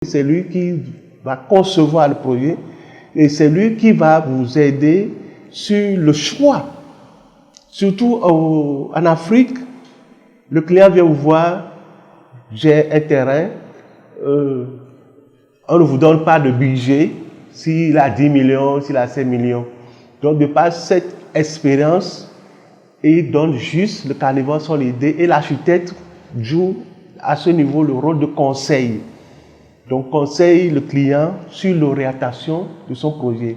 C'est lui qui va concevoir le projet et c'est lui qui va vous aider sur le choix. Surtout en Afrique, le client vient vous voir, j'ai un terrain, on ne vous donne pas de budget s'il a 10 millions, s'il a 5 millions. Donc, de par cette expérience, il donne juste le carnivore son idée et l'architecte joue à ce niveau le rôle de conseil. Donc, conseille le client sur l'orientation de son projet,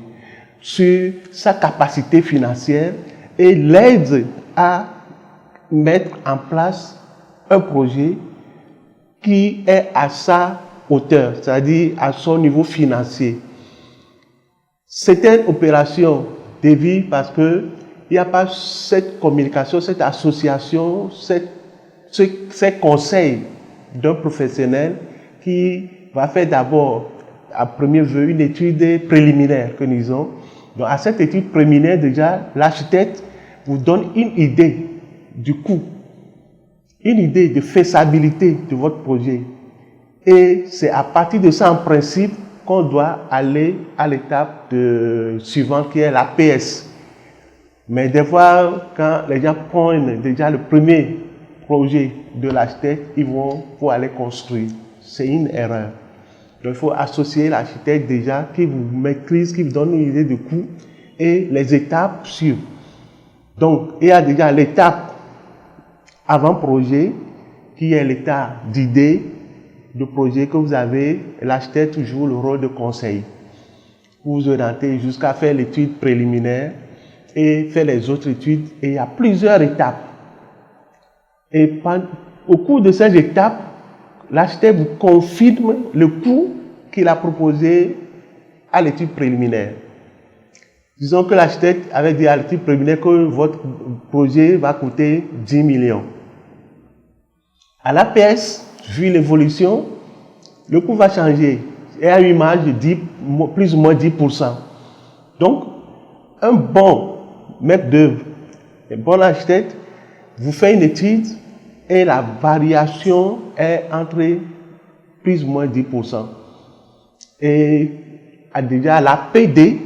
sur sa capacité financière et l'aide à mettre en place un projet qui est à sa hauteur, c'est-à-dire à son niveau financier. Certaines opérations dévient parce qu'il n'y a pas cette communication, cette association, ces conseils d'un professionnel qui va faire d'abord, à premier vue, une étude préliminaire que nous avons. Donc, à cette étude préliminaire, déjà, l'architecte vous donne une idée du coût, une idée de faisabilité de votre projet. Et c'est à partir de ça, en principe, qu'on doit aller à l'étape suivante qui est la PS. Mais des fois, quand les gens prennent déjà le premier projet de l'architecte, ils vont pour aller construire. C'est une erreur. Donc, il faut associer l'architecte déjà qui vous maîtrise, qui vous donne une idée de coût et les étapes suivent. Donc, il y a déjà l'étape avant-projet qui est l'état d'idée de projet que vous avez. L'architecte joue le rôle de conseil. Vous vous orientez jusqu'à faire l'étude préliminaire et faire les autres études. Et il y a plusieurs étapes. Et au cours de ces étapes, l'architecte vous confirme le coût qu'il a proposé à l'étude préliminaire. Disons que l'architecte avait dit à l'étude préliminaire que votre projet va coûter 10 millions. À l'APS, vu l'évolution, le coût va changer et à une marge de plus ou moins 10%. Donc, un bon maître d'œuvre, un bon architecte, vous fait une étude et la variation est entre plus ou moins 10%. Et déjà à l'APD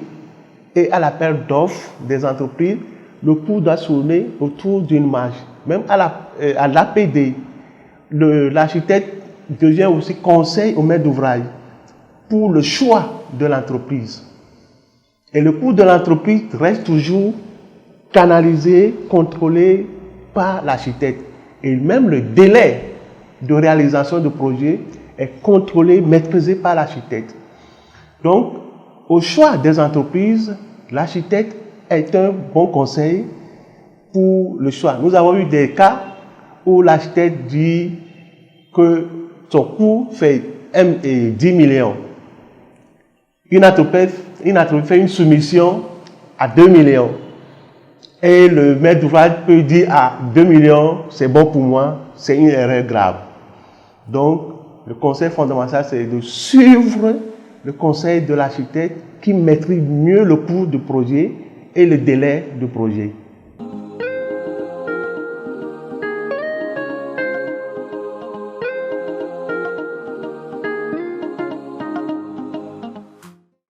et à l'appel d'offres des entreprises, le coût doit tourner autour d'une marge. Même à l'APD, l'architecte devient aussi conseil au maître d'ouvrage pour le choix de l'entreprise. Et le coût de l'entreprise reste toujours canalisé, contrôlé par l'architecte. Et même le délai de réalisation du projet est contrôlé, maîtrisé par l'architecte. Donc, au choix des entreprises, l'architecte est un bon conseil pour le choix. Nous avons eu des cas où l'architecte dit que son coût fait 10 millions. Une entreprise fait une soumission à 2 millions. Et le maître d'ouvrage peut dire à 2 millions, c'est bon pour moi, c'est une erreur grave. Donc, le conseil fondamental, c'est de suivre le conseil de l'architecte qui maîtrise mieux le coût du projet et le délai du projet.